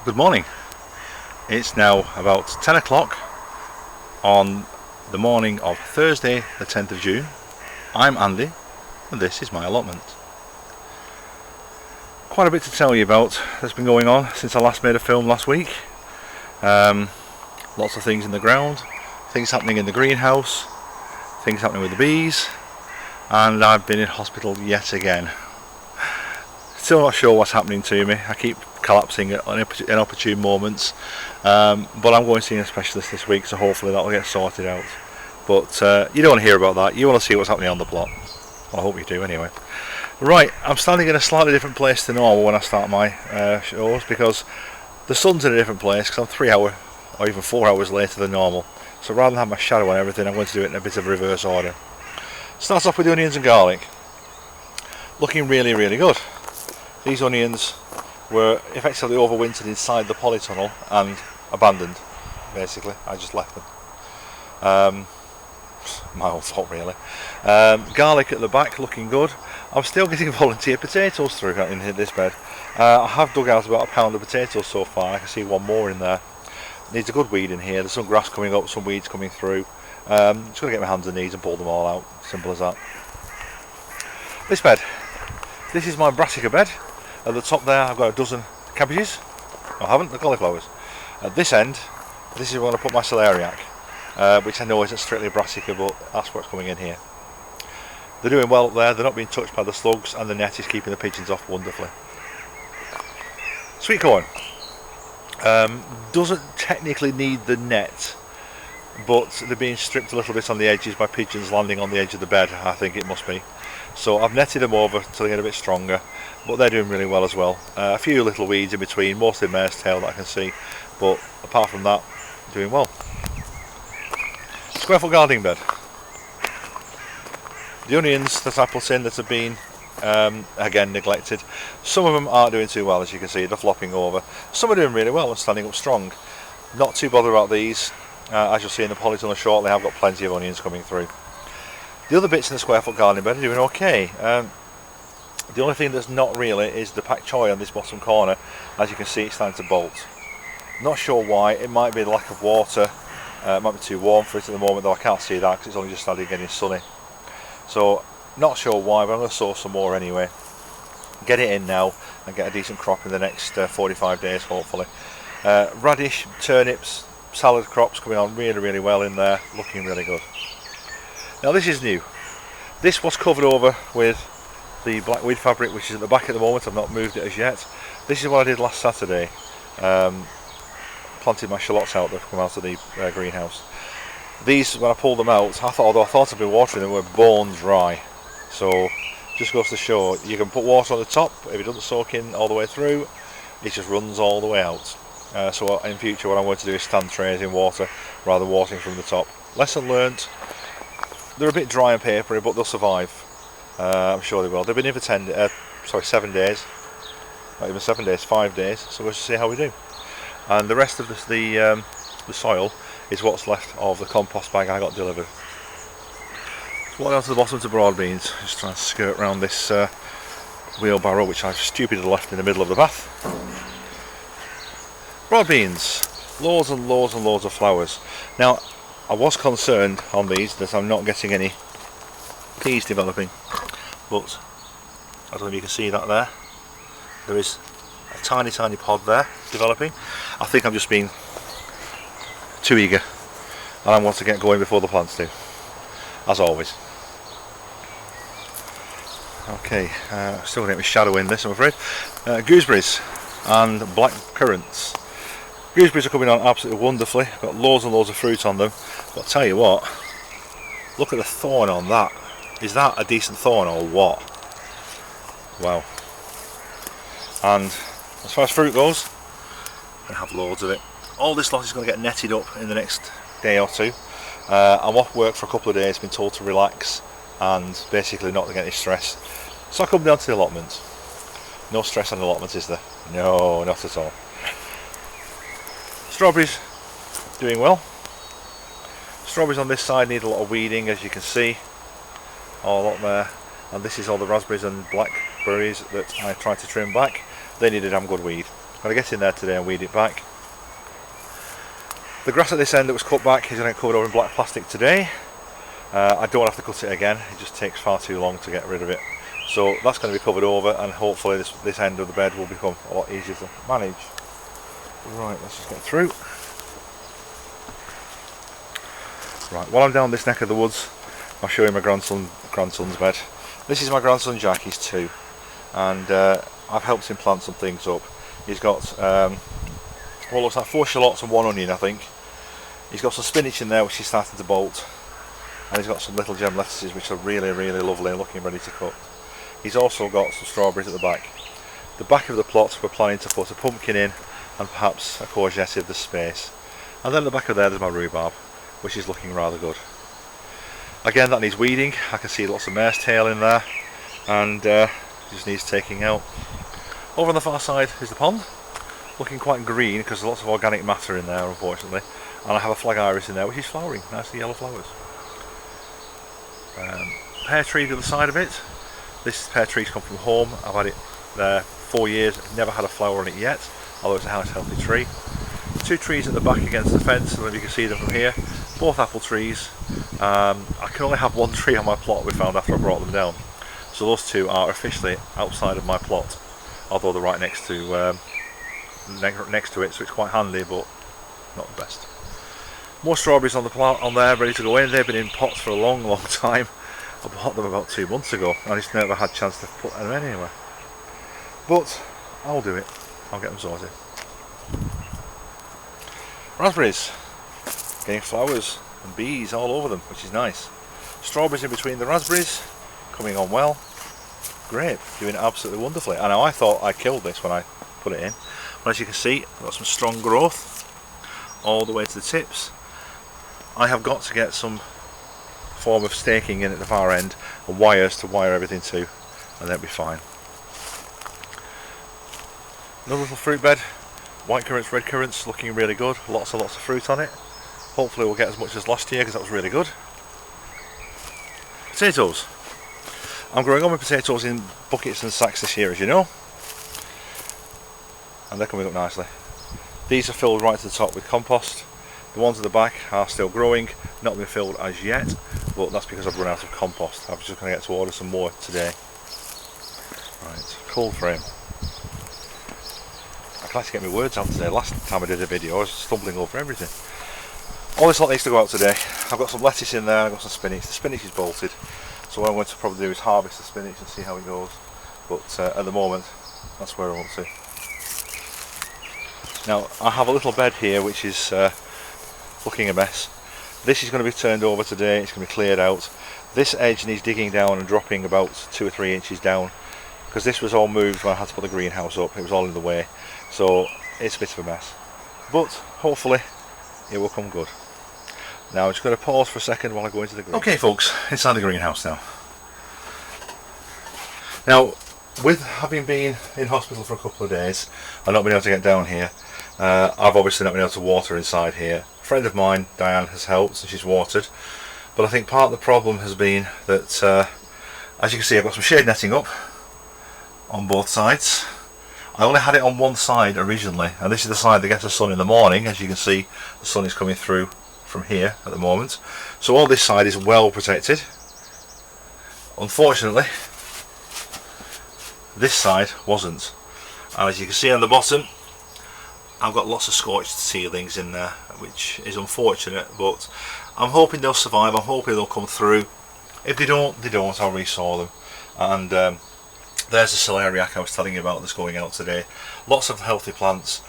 Good morning. It's now about 10 o'clock on the morning of Thursday the 10th of June. I'm Andy and this is my allotment. Quite a bit to tell you about that's been going on since I last made a film last week. Lots of things in the ground, things happening in the greenhouse, things happening with the bees, and I've been in hospital yet again. Still not sure what's happening to me. I keep collapsing at inopportune moments, but I'm going to see a specialist this week, so hopefully that'll get sorted out. But you don't want to hear about that. You want to see what's happening on the plot. Well, I hope you do anyway. Right, I'm standing in a slightly different place than normal when I start my shows, because the sun's in a different place, because I'm 3 hours or even 4 hours later than normal. So rather than have my shadow and everything, I'm going to do it in a bit of reverse order. Starts off with the onions and garlic. Looking really, really good. These onions were effectively overwintered inside the polytunnel and abandoned, basically. I just left them. My own fault, really. Garlic at the back, looking good. I'm still getting volunteer potatoes through in this bed. I have dug out about a pound of potatoes so far. I can see one more in there. Needs a good weed in here. There's some grass coming up, some weeds coming through. Just going to get my hands and knees and pull them all out. Simple as that. This bed. This is my brassica bed. At the top there I've got a dozen cabbages. I haven't, the cauliflowers. At this end, this is where I'm going to put my celeriac, which I know isn't strictly brassica, but that's what's coming in here. They're doing well up there, they're not being touched by the slugs, and the net is keeping the pigeons off wonderfully. Sweet corn. Doesn't technically need the net, but they're being stripped a little bit on the edges by pigeons landing on the edge of the bed, I think it must be. So I've netted them over till they get a bit stronger, but they're doing really well as well. A few little weeds in between, mostly mare's tail that I can see, but apart from that, doing well. Square foot gardening bed. The onions that I put in that have been again neglected. Some of them aren't doing too well, as you can see, they're flopping over. Some are doing really well and standing up strong. Not too bothered about these. As you'll see in the polytunnel shortly, I've got plenty of onions coming through. The other bits in the square foot gardening bed are doing okay. The only thing that's not really is the pak choi on this bottom corner. As you can see, it's starting to bolt. Not sure why. It might be the lack of water. It might be too warm for it at the moment, though I can't see that because it's only just started getting sunny. So not sure why, but I'm going to sow some more anyway. Get it in now and get a decent crop in the next 45 days hopefully. Radish, turnips, salad crops coming on really, really well in there, looking really good. Now this is new. This was covered over with the black weed fabric, which is at the back at the moment. I've not moved it as yet. This is what I did last Saturday. Planted my shallots out that have come out of the greenhouse. These, when I pulled them out, although I thought I'd been watering them, were bone dry. So just goes to show, you can put water on the top. If it doesn't soak in all the way through, it just runs all the way out. So in future what I'm going to do is stand trays in water rather than watering from the top. Lesson learnt. They're a bit dry and papery, but they'll survive. I'm sure they will. They've been in for 7 days. Not even 7 days, 5 days. So we'll just see how we do. And the rest of the soil is what's left of the compost bag I got delivered. So down to the bottom to broad beans. Just trying to skirt around this wheelbarrow, which I've stupidly left in the middle of the bath. Broad beans. Loads and loads and loads of flowers. Now, I was concerned on these that I'm not getting any peas developing, but I don't know if you can see that there. There is a tiny pod there developing. I think I'm just being too eager and I want to get going before the plants do, as always. Okay, still getting my shadow in this, I'm afraid. Gooseberries and black currants. Gooseberries are coming on absolutely wonderfully. Got loads and loads of fruit on them. But I'll tell you what, look at the thorn on that. Is that a decent thorn or what? Wow. And as far as fruit goes, I have loads of it. All this lot is going to get netted up in the next day or two. I'm off work for a couple of days, been told to relax and basically not to get any stress. So I come down to the allotment. No stress on the allotment, is there? No, not at all. Strawberries, doing well. Strawberries on this side need a lot of weeding, as you can see. All up there. And this is all the raspberries and blackberries that I tried to trim back. They need a damn good weed. I'm going to get in there today and weed it back. The grass at this end that was cut back is going to get covered over in black plastic today. I don't have to cut it again, it just takes far too long to get rid of it. So that's going to be covered over, and hopefully this end of the bed will become a lot easier to manage. Right, let's just get through. Right, while I'm down this neck of the woods, I'll show you my grandson's bed. This is my grandson Jack, he's 2, and I've helped him plant some things up. He's got what looks like 4 shallots and 1 onion, I think. He's got some spinach in there which he's starting to bolt, and he's got some little gem lettuces which are really lovely and looking ready to cut. He's also got some strawberries at the back. The back of the plot we're planning to put a pumpkin in and perhaps a courgette if there's space. And then at the back of there's my rhubarb, which is looking rather good. Again, that needs weeding. I can see lots of mare's tail in there, and just needs taking out. Over on the far side is the pond, looking quite green because there's lots of organic matter in there, unfortunately. And I have a flag iris in there which is flowering, nicely yellow flowers. Pear tree to the other side of it. This pear tree's come from home. I've had it there 4 years, never had a flower on it yet, although it's a nice healthy tree. 2 trees at the back against the fence, I don't know if you can see them from here, both apple trees. I can only have 1 tree on my plot, we found after I brought them down. So those 2 are officially outside of my plot, although they're right next to it, so it's quite handy, but not the best. More strawberries on the plant on there, ready to go in. They've been in pots for a long time. I bought them about 2 months ago, and I just never had a chance to put them in anywhere. But I'll do it. I'll get them sorted. Raspberries, getting flowers and bees all over them, which is nice. Strawberries in between the raspberries, coming on well. Grape, doing absolutely wonderfully. I know I thought I killed this when I put it in, but as you can see, I've got some strong growth all the way to the tips. I have got to get some form of staking in at the far end and wires to wire everything to, and that'll be fine. Another little fruit bed, white currants, red currants, looking really good, lots and lots of fruit on it. Hopefully we'll get as much as last year because that was really good. Potatoes. I'm growing all my potatoes in buckets and sacks this year, as you know, and they're coming up nicely. These are filled right to the top with compost. The ones at the back are still growing, not been filled as yet, but that's because I've run out of compost. I'm just going to get to order some more today. Right, cold frame. I'd like to get my words out today. Last time I did a video I was stumbling over everything. All this lot needs to go out today. I've got some lettuce in there, I've got some spinach. The spinach is bolted, so what I'm going to probably do is harvest the spinach and see how it goes. But at the moment, that's where I want to. Now, I have a little bed here which is looking a mess. This is going to be turned over today, it's going to be cleared out. This edge needs digging down and dropping about 2 or 3 inches down, because this was all moved when I had to put the greenhouse up. It was all in the way, so it's a bit of a mess. But hopefully it will come good. Now I'm just going to pause for a second while I go into the greenhouse. Okay folks, inside the greenhouse now. Now, with having been in hospital for a couple of days and not being able to get down here, I've obviously not been able to water inside here. A friend of mine, Diane, has helped and she's watered, but I think part of the problem has been that as you can see, I've got some shade netting up on both sides. I only had it on one side originally, and this is the side that gets the sun in the morning. As you can see, the sun is coming through from here at the moment, so all this side is well protected. Unfortunately, this side wasn't, and as you can see on the bottom, I've got lots of scorched ceilings in there, which is unfortunate, but I'm hoping they'll survive. I'm hoping they'll come through. If they don't, they don't. I'll resaw them. And there's the celeriac I was telling you about that's going out today. Lots of healthy plants.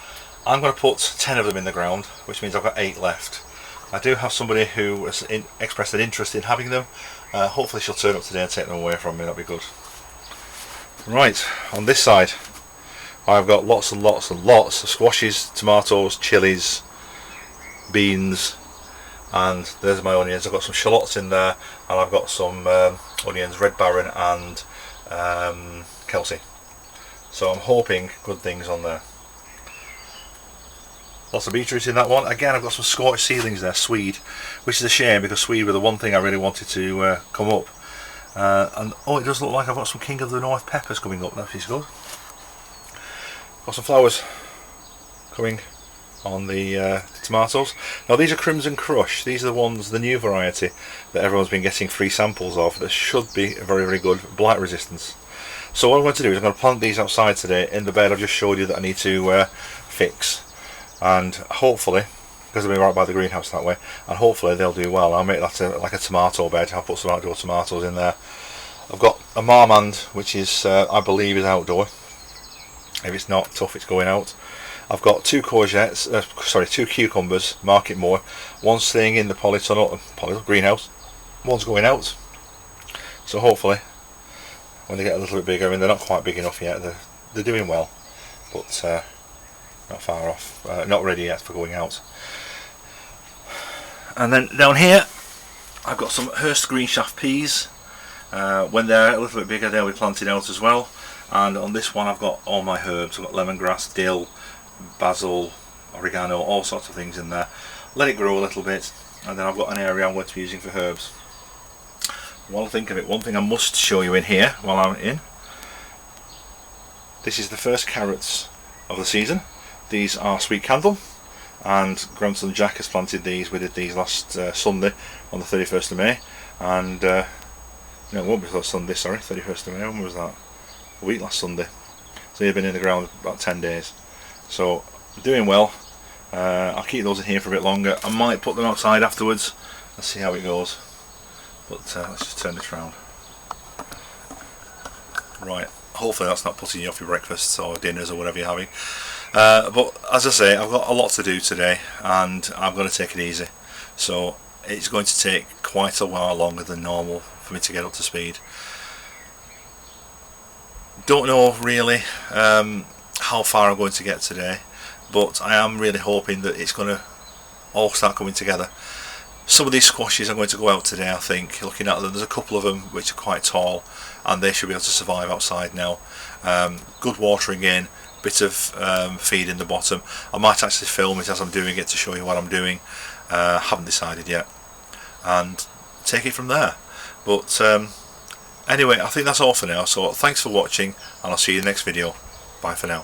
I'm going to put 10 of them in the ground, which means I've got 8 left. I do have somebody who has expressed an interest in having them. Hopefully she'll turn up today and take them away from me. That'll be good. Right, on this side I've got lots and lots and lots of squashes, tomatoes, chilies, beans, and there's my onions. I've got some shallots in there, and I've got some onions, Red Baron and Kelsey. So I'm hoping good things on there. Lots of beetroot in that one. Again, I've got some scorched seedlings there, swede, which is a shame because swede were the one thing I really wanted to come up. And oh, it does look like I've got some King of the North peppers coming up. That is good. Got some flowers coming on the tomatoes. Now these are Crimson Crush. These are the ones, the new variety that everyone's been getting free samples of, that should be very, very good blight resistance. So what I'm going to do is I'm going to plant these outside today in the bed I've just showed you that I need to fix, and hopefully, because they'll be right by the greenhouse that way, and hopefully they'll do well. I'll make that like a tomato bed. I'll put some outdoor tomatoes in there. I've got a marmand, which is I believe is outdoor. If it's not, tough, it's going out. I've got two courgettes, two cucumbers, market more. One's staying in the polytunnel greenhouse, one's going out. So hopefully, when they get a little bit bigger, I mean they're not quite big enough yet, they're doing well, but not far off, not ready yet for going out. And then down here I've got some Hurst green shaft peas. When they're a little bit bigger they'll be planted out as well. And on this one I've got all my herbs. I've got lemongrass, dill, basil, oregano, all sorts of things in there. Let it grow a little bit, and then I've got an area I'm going to be using for herbs. While I think of it, one thing I must show you in here while I'm in. This is the first carrots of the season. These are sweet candle, and grandson Jack has planted these. We did these last Sunday on the 31st of May, and no, it won't be last Sunday, sorry, 31st of May, when was that? A week last Sunday. So they've been in the ground about 10 days. So doing well. I'll keep those in here for a bit longer. I might put them outside afterwards and see how it goes. But let's just turn this round. Right, hopefully that's not putting you off your breakfasts or dinners or whatever you're having. But as I say, I've got a lot to do today, and I'm going to take it easy. So it's going to take quite a while longer than normal for me to get up to speed. Don't know really how far I'm going to get today, but I am really hoping that it's going to all start coming together. Some of these squashes are going to go out today, I think. Looking at them, there's a couple of them which are quite tall, and they should be able to survive outside now. Good watering in, bit of feed in the bottom. I might actually film it as I'm doing it to show you what I'm doing. Haven't decided yet, and take it from there. But anyway, I think that's all for now, so thanks for watching, and I'll see you in the next video. Bye for now.